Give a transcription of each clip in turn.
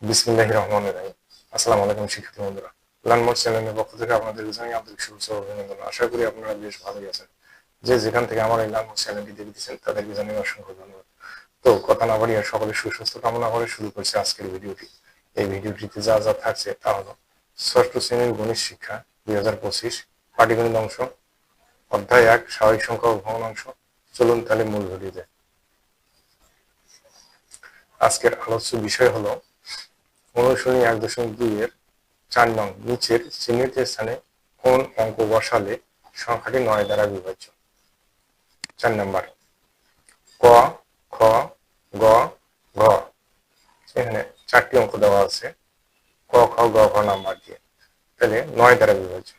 বিসমিল্লাহির রহমানির রহিম। আসসালামু আলাইকুম শিক্ষার্থী বন্ধুরা। লার্নমোর চ্যানেলের পক্ষ থেকে আপনাদের জানাই আন্তরিক শুভেচ্ছা ও অভিনন্দন। আশা করি আপনারা বেশ ভালোই আছেন। যে যেখান থেকে আমার এই লার্নমোর চ্যানেলটি দেখতেছেন তাদেরকে জানাই অসংখ্য ধন্যবাদ। তো কথা না বাড়িয়ে সকলের সুস্বাস্থ্য কামনা করে শুরু করছি আজকের ভিডিওটি। এই ভিডিওটিতে যা যা থাকছে তা হলো ষষ্ঠ শ্রেণীর গণিত শিক্ষা 2025 পাটিগণিত অংশ, অধ্যায় 1 স্বাভাবিক সংখ্যা ও ভগ্নাংশ। চলুন তাহলে মূল ভিডিওতে। আজকের আলোচ্য বিষয় হলো অনুশীলনী 1.2 এর 4 নং নিচের চিহ্নিত স্থানে কোন অঙ্ক বসালে সংখ্যাটি 9 দ্বারা বিভাজ্য। 4 নাম্বার ক, খ, গ, ঘ। এখানে 4টি অঙ্ক দেওয়া আছে ক, খ, গ, ঘ নাম্বার দিয়ে, তাহলে 9 দ্বারা বিভাজ্য।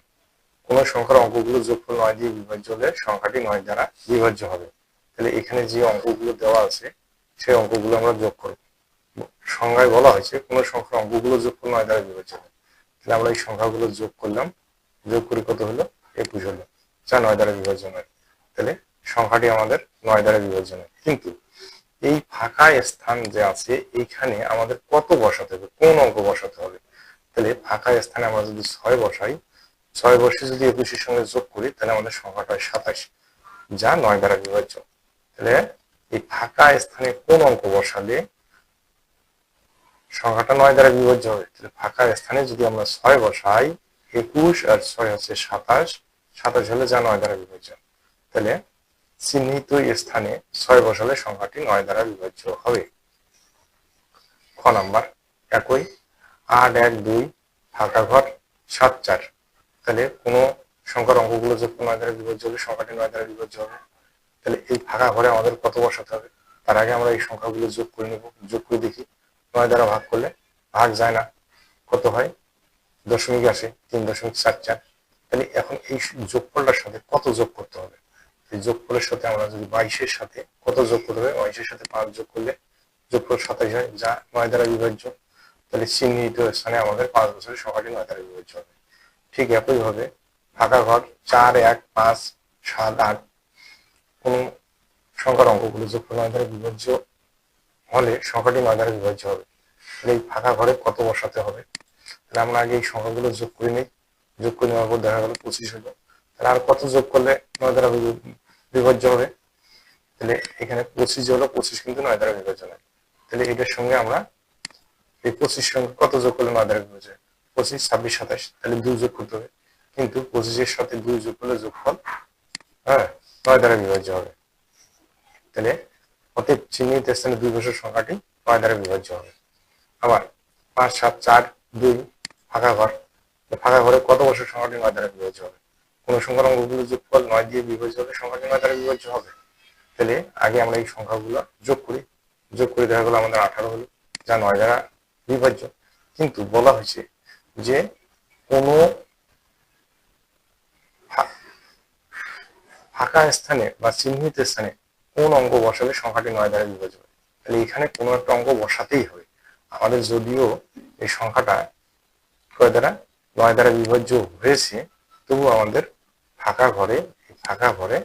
কোন সংখ্যার অঙ্কগুলো যোগফল 9 দিয়ে বিভাজ্য হলে সংখ্যাটি 9 দ্বারা বিভাজ্য হবে। তাহলে এখানে যে অঙ্কগুলো দেওয়া আছে সেই অঙ্কগুলো আমরা যোগ করব। সংজ্ঞায় বলা হয়েছে কোন সংখ্যার অঙ্কগুলো যোগফল 9 দ্বারা বিভাজ্য হবে। তাহলে আমরা এই সংখ্যাগুলো যোগ করলাম, যোগ করে কত হলো 21 হলো, যা 9 দ্বারা বিভাজ্য নয়। তাহলে সংখ্যাটি আমাদের 9 দ্বারা বিভাজ্য নয়। কিন্তু এই ফাঁকা স্থান যে আছে এইখানে আমাদের কত বসাতে হবে, কোন অঙ্ক বসাতে হবে। তাহলে ফাঁকা স্থানে আমরা যদি 6 বসাই, 6 বসে যদি 21 এর সঙ্গে যোগ করি তাহলে আমাদের সংখ্যাটা হয় 27, যা 9 দ্বারা বিভাজ্য। তাহলে এই ফাঁকা স্থানে কোন অঙ্ক বসালে সংখ্যাটা 9 দ্বারা বিভাজ্য হবে। তাহলে ফাঁকা স্থানে যদি আমরা 6 বসাই, 21 আর 6 হচ্ছে 27, 27 হলে যা 9 দ্বারা বিভাজ্য। তাহলে চিহ্নিত স্থানে 6 বসালে সংখ্যাটি 9 দ্বারা বিভাজ্য হবে। খ নাম্বার একই 8, 1, 2 ফাঁকা ঘর 7, 4। তাহলে কোন সংখ্যার অঙ্কগুলো যোগ 9 দ্বারা বিভাজ্য হলে সংখ্যাটি 9 দ্বারা বিভাজ্য হবে। তাহলে এই ফাঁকা ঘরে আমাদের কত বসাতে হবে, তার আগে আমরা এই সংখ্যাগুলো যোগ করে নেব। যোগ করে দেখি 9 দ্বারা ভাগ করলে ভাগ যায় না, কত হয় দশমিক আসে 3.44। তাহলে এখন এই যোগফলটার সাথে কত যোগ করতে হবে। এই যোগফলের সাথে আমরা যদি 22-এর সাথে কত যোগ করতে হবে, 22-এর সাথে 5 যোগ করলে যোগফল 27 হয়, যা 9 দ্বারা বিভাজ্য। তাহলে চিহ্নিত স্থানে আমাদের 5 বছরের সংখ্যাটি 9 দ্বারা বিভাজ্য হবে। ঠিক একইভাবে ফাঁকা ঘর 4, 1, 5, 7, 8 কোন সংখ্যার অঙ্কগুলো যোগফল 9 দ্বারা বিভাজ্য হলে সংখ্যাটি 9 দ্বারা বিভাজ্য হবে। তাহলে এই ফাঁকা ঘরে কত বসাতে হবে। তাহলে আমরা আগে এই সংখ্যাগুলো যোগ করে নিই। যোগ করে নেওয়ার পর দেখা গেল 25 হলো। তাহলে আর কত যোগ করলে 9 দ্বারা বিভাজ্য হবে। তাহলে এখানে 25 হলো, 25 কিন্তু 9 দ্বারা বিভাজ্য নয়। তাহলে এটার সঙ্গে আমরা এই 25 সঙ্গে কত যোগ করলে 9 দ্বারা বিভাজ্য হয়, 25, 26, 27। তাহলে 2 যোগ করতে হবে, কিন্তু 25-এর সাথে 2 যোগ করলে যোগফল 9 দ্বারা বিভাজ্য হবে। তাহলে অতএব চিহ্নিত স্থানে 2 বছর সংখ্যাটি 9 দ্বারা বিভাজ্য হবে। আবার 5, 7, 4, 2 ফাঁকা ঘর, ফাঁকা ঘরে কত বছর সংখ্যাটি 9 দ্বারা বিভাজ্য হবে। কোন সংখ্যার অঙ্কগুলো যোগফল 9 দিয়ে বিভাজ্য হলে সংখ্যাটি 9 দ্বারা বিভাজ্য হবে। তাহলে আগে আমরা এই সংখ্যাগুলো যোগ করি। যোগ করে দেখা গেলো আমাদের 18 হলো, যা 9 দ্বারা বিভাজ্য। কিন্তু বলা হয়েছে যে কোনো ফাঁকা স্থানে বা চিহ্নিত স্থানে কোন অঙ্ক বসালে সংখ্যাটি 9 দ্বারা বিভাজ্য হবে। তাহলে এখানে কোনো একটা অঙ্ক বসাতেই হবে আমাদের। যদিও এই সংখ্যাটা কয় দ্বারা 9 দ্বারা বিভাজ্য হয়েছে, তবু আমাদের ফাঁকা ঘরে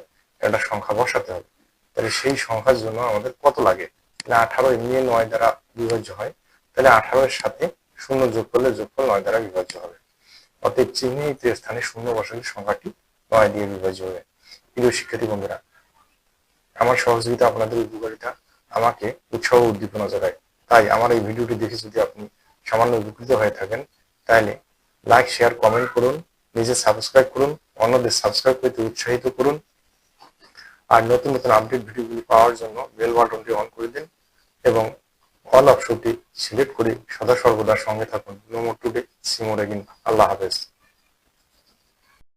একটা সংখ্যা বসাতে হবে। তাহলে সেই সংখ্যার জন্য আমাদের কত লাগে। তাহলে 18 এমনি 9 দ্বারা বিভাজ্য হয়। তাহলে 18-এর সাথে 0 যোগ করলে যোগফল 9 দ্বারা বিভাজ্য হবে। অতএব চিহ্নিত স্থানে 0 বসালে সংখ্যাটি 9 দিয়ে বিভাজ্য হবে। প্রিয় শিক্ষার্থী বন্ধুরা, আমার সহযোগিতা আপনাদের উপকারিতা আমাকে উৎসাহ উদ্দীপনা জাগায়। তাই আমার এই ভিডিওটি দেখে যদি আপনি সামান্য উপকৃত হয়ে থাকেন, তাহলে লাইক, শেয়ার, কমেন্ট করুন, নিজে সাবস্ক্রাইব করুন, অন্যদের সাবস্ক্রাইব করতে উৎসাহিত করুন। আর নতুন নতুন আপডেট ভিডিওগুলি পাওয়ার জন্য বেল বাটনটি অন করে দিন এবং অল অপশনটি সিলেক্ট করে সদা সর্বদা সঙ্গে থাকুন। No more today, see more again. আল্লাহ হাফেজ।